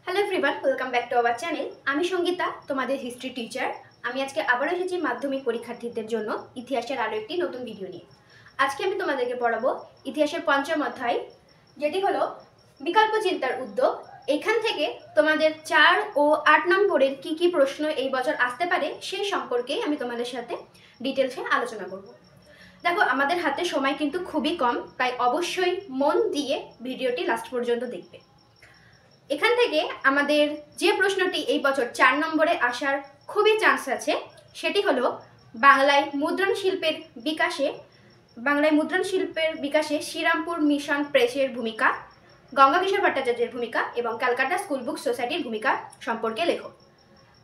Hello everyone, welcome back to our channel. আমি সঙ্গীতা, তোমাদের history teacher. আমি আজকে আবারও এসেছি মাধ্যমিক পরীক্ষার্থীদের জন্য ইতিহাসের আরও একটি নতুন ভিডিও নিয়ে। আজকে আমি তোমাদেরকে পড়াবো ইতিহাসের পঞ্চম অধ্যায়, যেটি হলো বিকল্প চিন্তার উদ্যোগ। এখান থেকে তোমাদের 4 ও 8 নম্বরের কি কি প্রশ্ন এই বছর আসতে পারে সেই সম্পর্কেই আমি তোমাদের সাথে ডিটেলসে আলোচনা করব। দেখো, আমাদের হাতে সময় কিন্তু খুবই কম, তাই অবশ্যই মন দিয়ে ভিডিওটি লাস্ট পর্যন্ত দেখবে। এখান থেকে আমাদের যে প্রশ্নটি এই বছর 4 নম্বরে আসার খুবই চান্স আছে, সেটি হলো বাংলায় মুদ্রণ শিল্পের বিকাশে শ্রীরামপুর মিশন প্রেসের ভূমিকা, গঙ্গাকিশোর ভট্টাচার্যের ভূমিকা এবং ক্যালকাটা স্কুল বুক সোসাইটির ভূমিকা সম্পর্কে লেখো।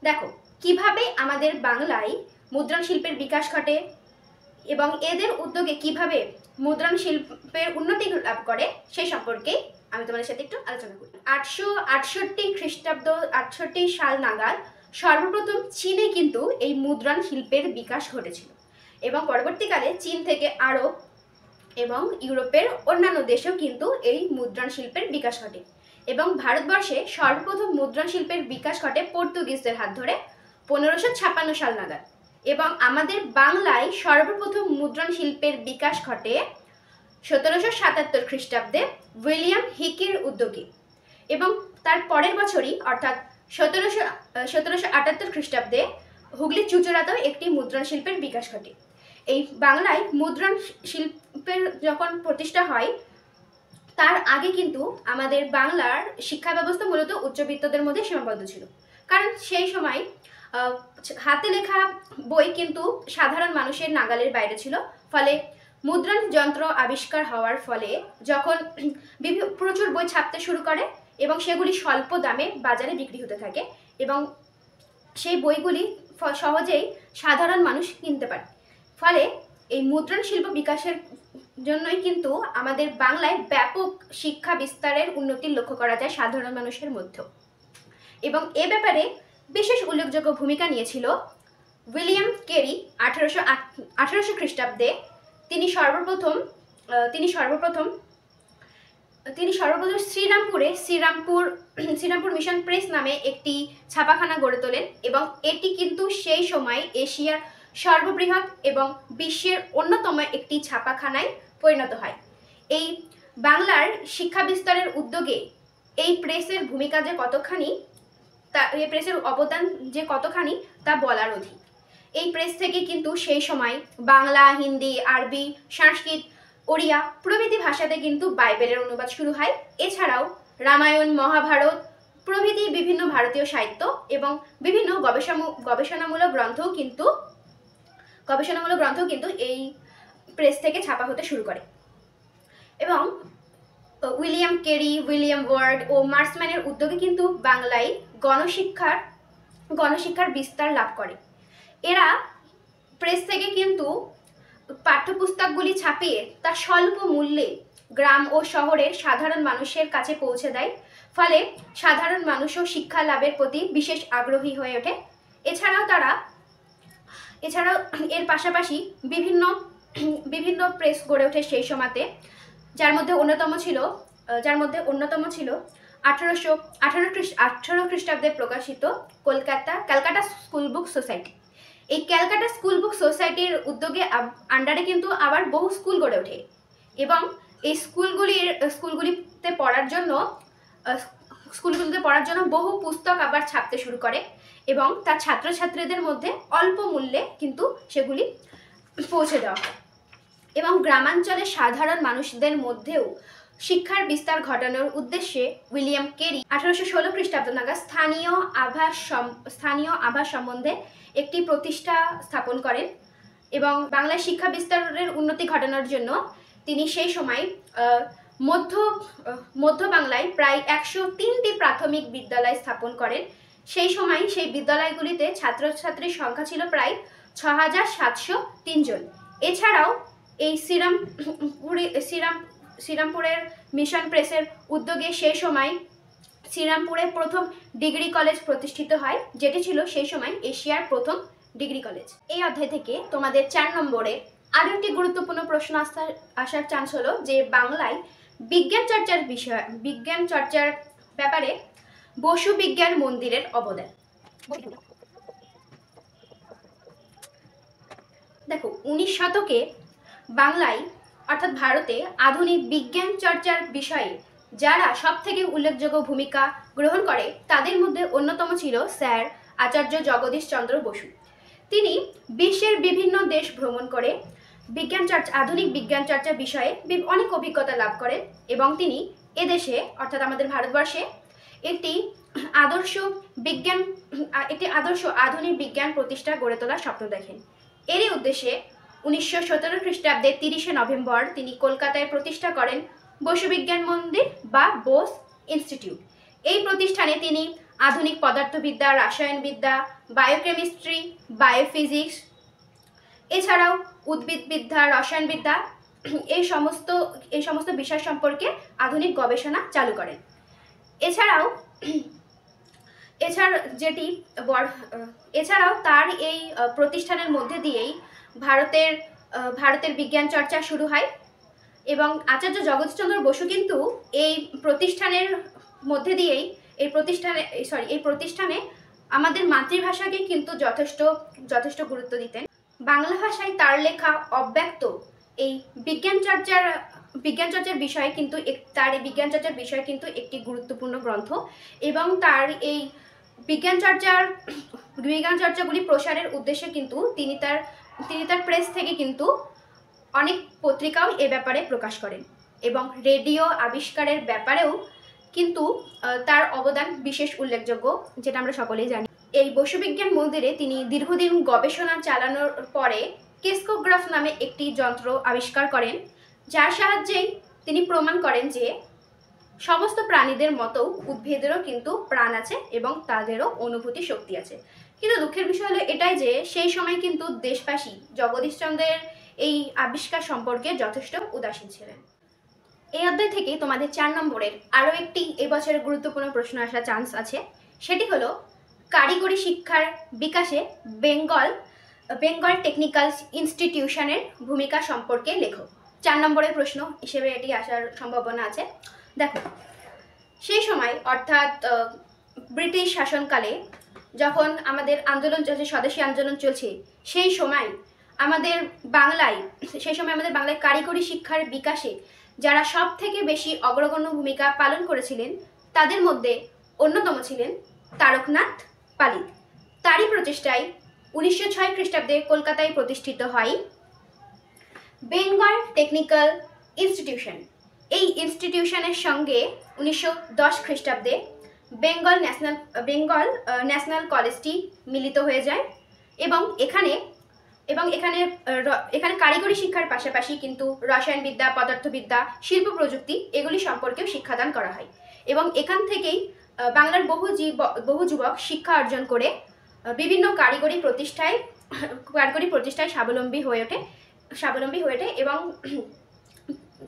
দেখো, কিভাবে আমাদের বাংলায় মুদ্রণ শিল্পের বিকাশ ঘটে এবং এদের উদ্যোগে কিভাবে মুদ্রণ শিল্পের উন্নতি লাভ করে সেই সম্পর্কে আমি তোমাদের সাথে একটু আলোচনা করি। 868 সাল নাগাদ সর্বপ্রথম চীনে কিন্তু এই মুদ্রণ শিল্পের বিকাশ ঘটেছিল এবং পরবর্তীকালে চীন থেকে আরব এবং ইউরোপের অন্যান্য দেশেও কিন্তু এই মুদ্রণ শিল্পের বিকাশ ঘটে এবং ভারতবর্ষে সর্বপ্রথম মুদ্রণ শিল্পের বিকাশ ঘটে পর্তুগিজদের হাত ধরে 1556 সাল নাগাদ এবং আমাদের বাংলায় সর্বপ্রথম মুদ্রণ শিল্পের বিকাশ ঘটে 1777 খ্রিস্টাব্দে উইলিয়াম হিকির উদ্যোগে এবং তার পরের বছরই অর্থাৎ 1778 খ্রিস্টাব্দে হুগলি চুঁচুড়াতেও একটি মুদ্রণ শিল্পের বিকাশ ঘটে। এই বাংলায় মুদ্রণ শিল্পের যখন প্রতিষ্ঠা হয় তার আগে কিন্তু আমাদের বাংলার শিক্ষা ব্যবস্থা মূলত উচ্চবিত্তদের মধ্যে সীমাবদ্ধ ছিল, কারণ সেই সময় হাতে লেখা বই কিন্তু সাধারণ মানুষের নাগালের বাইরে ছিল। ফলে মুদ্রণ যন্ত্র আবিষ্কার হওয়ার ফলে যখন প্রচুর বই ছাপতে শুরু করে এবং সেগুলি স্বল্প দামে বাজারে বিক্রি হতে থাকে এবং সেই বইগুলি সহজেই সাধারণ মানুষ কিনতে পারে, ফলে এই মুদ্রণ শিল্প বিকাশের জন্যই কিন্তু আমাদের বাংলায় ব্যাপক শিক্ষা বিস্তারের উন্নতির লক্ষ্য করা যায় সাধারণ মানুষের মধ্যেও। এবং এ ব্যাপারে বিশেষ উল্লেখযোগ্য ভূমিকা নিয়েছিল উইলিয়াম কেরি। 1800 খ্রিস্টাব্দে তিনি সর্বপ্রথম শ্রীরামপুর মিশন প্রেস নামে একটি ছাপাখানা গড়ে তোলেন এবং এটি কিন্তু সেই সময় এশিয়ার সর্ববৃহৎ এবং বিশ্বের অন্যতম একটি ছাপাখানায় পরিণত হয়। এই বাংলার শিক্ষা বিস্তারের উদ্যোগে এই প্রেসের ভূমিকা যে কতখানি, এই প্রেসের অবদান যে কতখানি তা বলার অধিক। এই প্রেস থেকে কিন্তু সেই সময় বাংলা, হিন্দি, আরবি, সংস্কৃত, ওড়িয়া প্রভৃতি ভাষাতে কিন্তু বাইবেলের অনুবাদ শুরু হয়। এছাড়াও রামায়ণ, মহাভারত প্রভৃতি বিভিন্ন ভারতীয় সাহিত্য এবং বিভিন্ন গবেষণামূলক গ্রন্থও কিন্তু এই প্রেস থেকে ছাপা হতে শুরু করে এবং উইলিয়াম কেরি, উইলিয়াম ওয়ার্ড ও মার্সম্যানের উদ্যোগে কিন্তু বাংলায় গণশিক্ষার বিস্তার লাভ করে। এরা প্রেস থেকে কিন্তু পাঠ্যপুস্তকগুলি ছাপিয়ে তা স্বল্প মূল্যে গ্রাম ও শহরের সাধারণ মানুষের কাছে পৌঁছে দেয়, ফলে সাধারণ মানুষও শিক্ষা লাভের প্রতি বিশেষ আগ্রহী হয়ে ওঠে। এছাড়াও এর পাশাপাশি বিভিন্ন প্রেস গড়ে ওঠে সেই সময়তে, যার মধ্যে অন্যতম ছিল 1818 খ্রিস্টাব্দে প্রকাশিত ক্যালকাটা স্কুল বুক সোসাইটি। এই ক্যালকাটা স্কুল বুক সোসাইটির উদ্যোগে আন্ডারে কিন্তু আবার বহু স্কুল গড়ে ওঠে এবং এই স্কুলগুলিতে পড়ার জন্য বহু পুস্তক আবার ছাপতে শুরু করে এবং তার ছাত্রছাত্রীদের মধ্যে অল্প মূল্যে কিন্তু সেগুলি পৌঁছে দেওয়া হয় এবং গ্রামাঞ্চলের সাধারণ মানুষদের মধ্যেও শিক্ষার বিস্তার ঘটানোর উদ্দেশ্যে উইলিয়াম কেরি 1816 খ্রিস্টাব্দ নাগাদ স্থানীয় আভাস সম্বন্ধে একটি প্রতিষ্ঠা স্থাপন করেন এবং বাংলার শিক্ষা বিস্তারের উন্নতি ঘটানোর জন্য তিনি সেই সময় মধ্য বাংলায় প্রায় 103টি প্রাথমিক বিদ্যালয় স্থাপন করেন। সেই সময় সেই বিদ্যালয়গুলিতে ছাত্রছাত্রীর সংখ্যা ছিল প্রায় 6703 জন। এছাড়াও এই শ্রীরামপুরের মিশন প্রেসের উদ্যোগে সেই সময় শ্রীরামপুরে প্রথম ডিগ্রি কলেজ প্রতিষ্ঠিত হয়, যেটি ছিল সেই সময় এশিয়ার প্রথম ডিগ্রি কলেজ। এই অধ্যায় থেকে তোমাদের 4 নম্বরে আরও একটি গুরুত্বপূর্ণ প্রশ্ন আসার চান্স হলো যে বাংলায় বিজ্ঞান চর্চার ব্যাপারে বসু বিজ্ঞান মন্দিরের অবদান। দেখো, 19 শতকে বাংলায় অর্থাৎ ভারতে আধুনিক বিজ্ঞান চর্চার বিষয়ে যারা সব থেকে উল্লেখযোগ্য ভূমিকা গ্রহণ করে তাদের মধ্যে অন্যতম ছিল স্যার আচার্য জগদীশ চন্দ্র বসু। তিনি বিশ্বের বিভিন্ন দেশ ভ্রমণ করে আধুনিক বিজ্ঞান চর্চা বিষয়ে অনেক অভিজ্ঞতা লাভ করেন এবং তিনি এদেশে অর্থাৎ আমাদের ভারতবর্ষে একটি আদর্শ আধুনিক বিজ্ঞান প্রতিষ্ঠা গড়ে তোলার স্বপ্ন দেখেন। এরই উদ্দেশ্যে 1917 খ্রিস্টাব্দে 30শে নভেম্বর তিনি কলকাতায় প্রতিষ্ঠা করেন বসু বিজ্ঞান মন্দির বা বোস ইনস্টিটিউট। এই প্রতিষ্ঠানে তিনি আধুনিক পদার্থবিদ্যা, রাসায়নবিদ্যা, বায়োকেমিস্ট্রি, বায়োফিজিক্স, এছাড়াও উদ্ভিদবিদ্যা, রসায়নবিদ্যা এই সমস্ত বিষয় সম্পর্কে আধুনিক গবেষণা চালু করেন। এছাড়াও তার এই প্রতিষ্ঠানের মধ্যে দিয়েই ভারতের বিজ্ঞান চর্চা শুরু হয় এবং আচার্য জগদীশচন্দ্র বসু কিন্তু এই প্রতিষ্ঠানের মধ্যে দিয়েই এই প্রতিষ্ঠানে আমাদের মাতৃভাষাকে কিন্তু যথেষ্ট গুরুত্ব দিতেন। বাংলা ভাষায় তার লেখা অব্যক্ত এই বিজ্ঞান চর্চার বিষয়ে কিন্তু একটি গুরুত্বপূর্ণ গ্রন্থ এবং তার এই বিজ্ঞান চর্চাগুলি প্রসারের উদ্দেশ্যে কিন্তু তিনি তার প্রেস থেকে কিন্তু অনেক পত্রিকাও এ ব্যাপারে প্রকাশ করেন এবং রেডিও আবিষ্কারের ব্যাপারেও কিন্তু তার অবদান বিশেষ উল্লেখযোগ্য, যেটা আমরা সকলেই জানি। এই বসু বিজ্ঞান মন্দিরে তিনি দীর্ঘদিন গবেষণা চালানোর পরে কেসকোগ্রাফ নামে একটি যন্ত্র আবিষ্কার করেন, যার সাহায্যেই তিনি প্রমাণ করেন যে সমস্ত প্রাণীদের মতো উদ্ভিদেরও কিন্তু প্রাণ আছে এবং তাদেরও অনুভূতি শক্তি আছে। কিন্তু দুঃখের বিষয় হলো এটাই যে সেই সময় কিন্তু দেশবাসী জগদীশচন্দ্রের এই আবিষ্কার সম্পর্কে যথেষ্ট উদাসীন ছিলেন। এই অধ্যায় থেকে তোমাদের 4 নম্বরের আরও একটি এবছরের গুরুত্বপূর্ণ প্রশ্ন আসার চান্স আছে। সেটি হলো কারিগরি শিক্ষার বিকাশে বেঙ্গল টেকনিক্যাল ইনস্টিটিউশনের ভূমিকা সম্পর্কে লেখো। 4 নম্বরের প্রশ্ন হিসেবে এটি আসার সম্ভাবনা আছে। দেখো, সেই সময় অর্থাৎ ব্রিটিশ শাসনকালে যখন আমাদের আন্দোলন চলছে, স্বদেশী আন্দোলন চলছে, সেই সময় আমাদের বাংলায় কারিগরি শিক্ষার বিকাশে যারা সব থেকে বেশি অগ্রগণ্য ভূমিকা পালন করেছিলেন তাদের মধ্যে অন্যতম ছিলেন তারকনাথ পালিত। তারই প্রচেষ্টায় 1906 খ্রিস্টাব্দে কলকাতায় প্রতিষ্ঠিত হয় বেঙ্গল টেকনিক্যাল ইনস্টিটিউশন। এই ইনস্টিটিউশনের সঙ্গে 1910 খ্রিস্টাব্দে বেঙ্গল ন্যাশনাল কলেজটি মিলিত হয়ে যায় এবং এখানে কারিগরি শিক্ষার পাশাপাশি কিন্তু রসায়নবিদ্যা, পদার্থবিদ্যা, শিল্প প্রযুক্তি এগুলি সম্পর্কেও শিক্ষাদান করা হয় এবং এখান থেকেই বাংলার বহু যুবক শিক্ষা অর্জন করে বিভিন্ন কারিগরি প্রতিষ্ঠায় স্বাবলম্বী হয়ে ওঠে এবং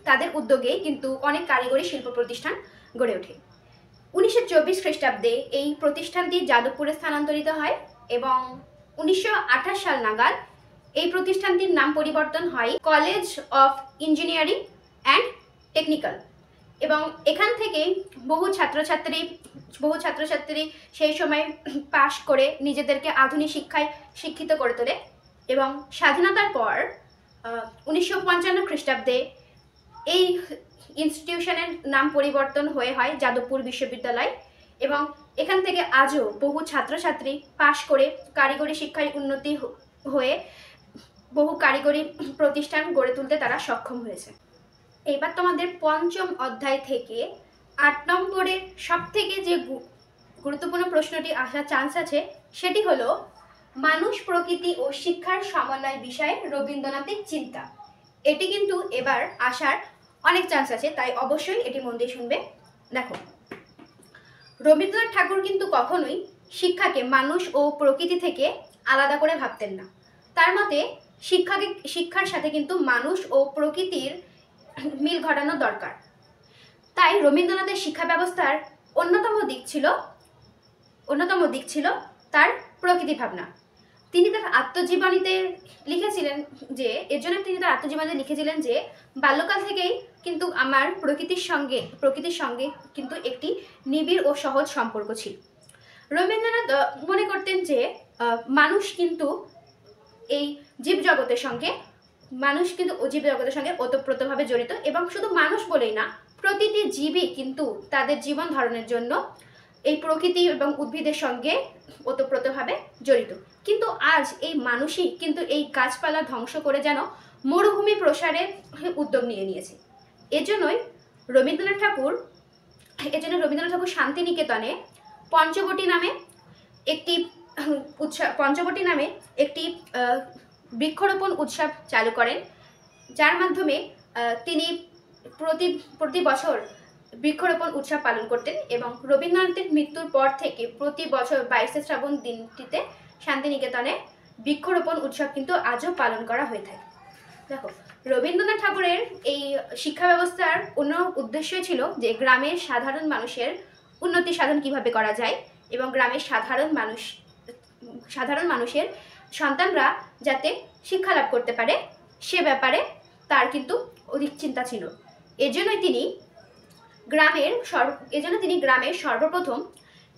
তাদের উদ্যোগেই কিন্তু অনেক কারিগরি শিল্প প্রতিষ্ঠান গড়ে ওঠে। 1924 খ্রিস্টাব্দে এই প্রতিষ্ঠানটি যাদবপুরে স্থানান্তরিত হয় এবং 1928 সাল নাগাদ এই প্রতিষ্ঠানটির নাম পরিবর্তন হয় college of engineering and technical এবং এখান থেকেই বহু ছাত্রছাত্রী সেই সময় পাশ করে নিজেদেরকে আধুনিক শিক্ষায় শিক্ষিত করে তোলে এবং স্বাধীনতার পর 1955 খ্রিস্টাব্দে এই ইনস্টিটিউশনের নাম পরিবর্তন হয় যাদবপুর বিশ্ববিদ্যালয় এবং এখান থেকে আজও বহু ছাত্রছাত্রী পাশ করে কারিগরি শিক্ষায় উন্নতি হয়ে বহু কারিগরি প্রতিষ্ঠান গড়ে তুলতে তারা সক্ষম হয়েছে। এবার তোমাদের 5ম অধ্যায় থেকে 8 নম্বরের সবথেকে যে গুরুত্বপূর্ণ প্রশ্নটি আসার চান্স আছে সেটি হলো মানুষ, প্রকৃতি ও শিক্ষার সমন্বয় বিষয়ে রবীন্দ্রনাথের চিন্তা। এটি কিন্তু এবার আসার অনেক চান্স আছে, তাই অবশ্যই এটি মন দিয়ে শুনবে। দেখো, রবীন্দ্রনাথ ঠাকুর কিন্তু কখনোই শিক্ষাকে মানুষ ও প্রকৃতি থেকে আলাদা করে ভাবতেন না। তার মতে শিক্ষার সাথে কিন্তু মানুষ ও প্রকৃতির মিল ঘটানো দরকার। তাই রবীন্দ্রনাথের শিক্ষা ব্যবস্থার অন্যতম দিক ছিল তার প্রকৃতি ভাবনা। তিনি তার আত্মজীবনীতে লিখেছিলেন যে, এর জন্য তিনি তার আত্মজীবনীতে লিখেছিলেন যে বাল্যকাল থেকেই কিন্তু আমার প্রকৃতির সঙ্গে কিন্তু একটি নিবিড় ও সহজ সম্পর্ক ছিল। রবীন্দ্রনাথ মনে করতেন যে মানুষ কিন্তু এই জীবজগতের সঙ্গে ওতপ্রোতভাবে জড়িত, এবং শুধু মানুষ বলেই না, প্রতিটি জীবই কিন্তু তাদের জীবন ধারণের জন্য এই প্রকৃতি এবং উদ্ভিদের সঙ্গে ওতপ্রোতভাবে জড়িত। কিন্তু আজ এই মানুষই কিন্তু এই গাছপালা ধ্বংস করে যেন মরুভূমি প্রসারের উদ্যোগ নিয়েছে। এজন্যই রবীন্দ্রনাথ ঠাকুর শান্তিনিকেতনে পঞ্চবটি নামে একটি বৃক্ষরোপণ উৎসব চালু করেন, যার মাধ্যমে তিনি প্রতি বছর বৃক্ষরোপণ উৎসব পালন করতেন। এবং রবীন্দ্রনাথের মৃত্যুর পর থেকে প্রতি বছর 22শে শ্রাবণ দিনটিতে শান্তিনিকেতনে বৃক্ষরোপণ উৎসব কিন্তু আজও পালন করা হয়ে থাকে। দেখো, রবীন্দ্রনাথ ঠাকুরের এই শিক্ষা ব্যবস্থার অন্য উদ্দেশ্যই ছিল যে গ্রামের সাধারণ মানুষের উন্নতি সাধন কিভাবে করা যায়, এবং গ্রামের সাধারণ মানুষের সন্তানরা যাতে শিক্ষা লাভ করতে পারে সে ব্যাপারে তার কিন্তু অধিক চিন্তা ছিল। এজন্যই তিনি গ্রামের সর্বপ্রথম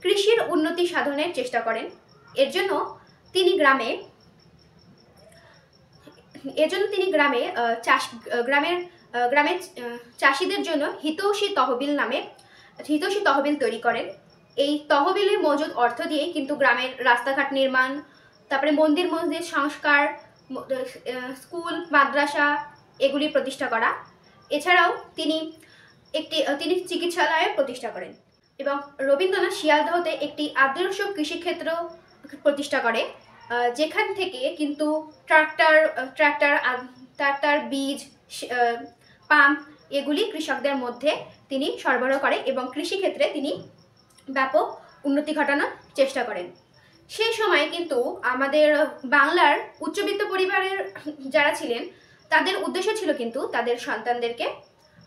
কৃষির উন্নতি সাধনের চেষ্টা করেন। এর জন্য তিনি গ্রামের চাষিদের জন্য হিতৈষী তহবিল তৈরি করেন। এই তহবিলের মজুদ অর্থ দিয়ে কিন্তু গ্রামের রাস্তাঘাট নির্মাণ, তারপরে মন্দির মসজিদ সংস্কার, স্কুল মাদ্রাসা এগুলি প্রতিষ্ঠা করা। এছাড়াও তিনি চিকিৎসালয় প্রতিষ্ঠা করেন। এবং রবীন্দ্রনাথ শিয়ালদহতে একটি আদর্শ কৃষিক্ষেত্র প্রতিষ্ঠা করে, যেখান থেকে কিন্তু ট্রাক্টর, বীজ, পাম্প এগুলি কৃষকদের মধ্যে তিনি সরবরাহ করে এবং কৃষিক্ষেত্রে তিনি ব্যাপক উন্নতি ঘটানোর চেষ্টা করেন। সেই সময় কিন্তু আমাদের বাংলার উচ্চবিত্ত পরিবারের যারা ছিলেন তাদের উদ্দেশ্য ছিল কিন্তু তাদের সন্তানদেরকে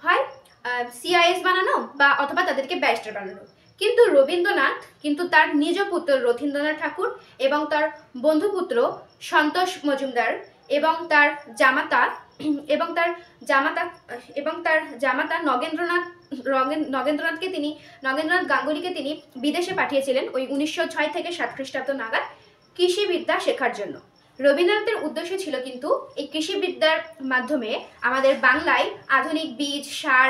হয় CIS বানানো বা অথবা তাদেরকে ব্যারিস্টার বানানো। কিন্তু রবীন্দ্রনাথ কিন্তু তার নিজ পুত্র রথীন্দ্রনাথ ঠাকুর এবং তার বন্ধুপুত্র সন্তোষ মজুমদার এবং তার জামাতা নগেন্দ্রনাথ গাঙ্গুলিকে তিনি বিদেশে পাঠিয়েছিলেন ওই 1906 থেকে 7 খ্রিস্টাব্দ নাগাদ কৃষিবিদ্যা শেখার জন্য। রবীন্দ্রনাথের উদ্দেশ্য ছিল কিন্তু এই কৃষিবিদ্যার মাধ্যমে আমাদের বাংলায় আধুনিক বীজ, সার,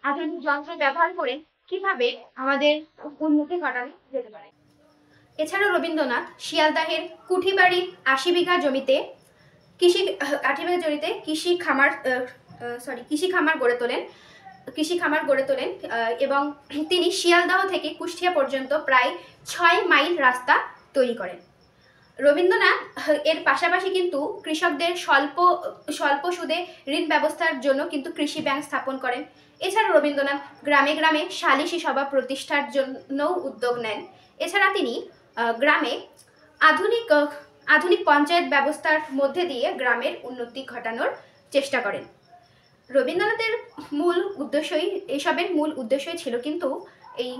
আধুনিক যন্ত্র ব্যবহার করে কিভাবে আমাদের উন্নতি ঘটানো যেতে পারে। এছাড়াও রবীন্দ্রনাথ শিয়ালদাহের কুঠিবাড়ির 80 বিঘা জমিতে কৃষি খামার গড়ে তোলেন এবং তিনি শিয়ালদাহ থেকে কুষ্টিয়া পর্যন্ত প্রায় 6 মাইল রাস্তা তৈরি করেন। রবীন্দ্রনাথ এর পাশাপাশি কিন্তু কৃষকদের স্বল্প সুদে ঋণ ব্যবস্থার জন্য কিন্তু কৃষি ব্যাংক স্থাপন করেন। এছাড়া রবীন্দ্রনাথ গ্রামে গ্রামে সালিশি সভা প্রতিষ্ঠার জন্য উদ্যোগ নেন। এছাড়া তিনি গ্রামে আধুনিক পঞ্চায়েত ব্যবস্থার মধ্যে দিয়ে গ্রামের উন্নতি ঘটানোর চেষ্টা করেন। রবীন্দ্রনাথের এসবের মূল উদ্দেশ্যই ছিল কিন্তু এই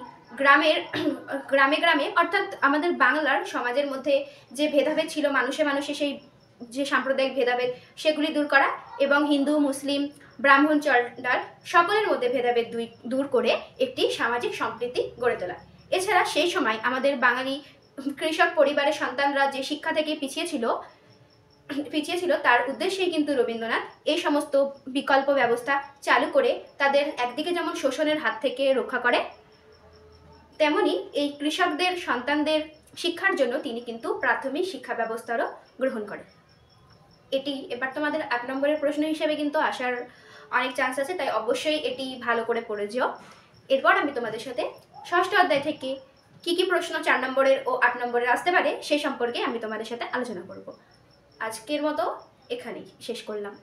গ্রামে অর্থাৎ আমাদের বাংলার সমাজের মধ্যে যে ভেদাভেদ ছিল, মানুষে সেই যে সাম্প্রদায়িক ভেদাভেদ সেগুলি দূর করা এবং হিন্দু, মুসলিম, ব্রাহ্মণ, চণ্ডাল সকলের মধ্যে ভেদাভেদ দূর করে একটি সামাজিক সম্প্রীতি গড়ে তোলা। এছাড়া সেই সময় আমাদের বাঙালি কৃষক পরিবারের সন্তানরা যে শিক্ষা থেকে পিছিয়ে ছিল তার উদ্দেশ্যেই কিন্তু রবীন্দ্রনাথ এই সমস্ত বিকল্প ব্যবস্থা চালু করে তাদের একদিকে যেমন শোষণের হাত থেকে রক্ষা করে, তেমনি এই কৃষকদের সন্তানদের শিক্ষার জন্য তিনি কিন্তু প্রাথমিক শিক্ষা ব্যবস্থারও গ্রহণ করেন। এটি এবার তোমাদের 8 নম্বরের প্রশ্ন হিসেবে কিন্তু আসার অনেক চান্স আছে, তাই অবশ্যই এটি ভালো করে পড়ে যেও। এরপর আমি তোমাদের সাথে 6ষ্ঠ অধ্যায় থেকে কি প্রশ্ন 4 নম্বরের ও 8 নম্বরের আসতে পারে সে সম্পর্কে আমি তোমাদের সাথে আলোচনা করব। আজকের মতো এখানেই শেষ করলাম।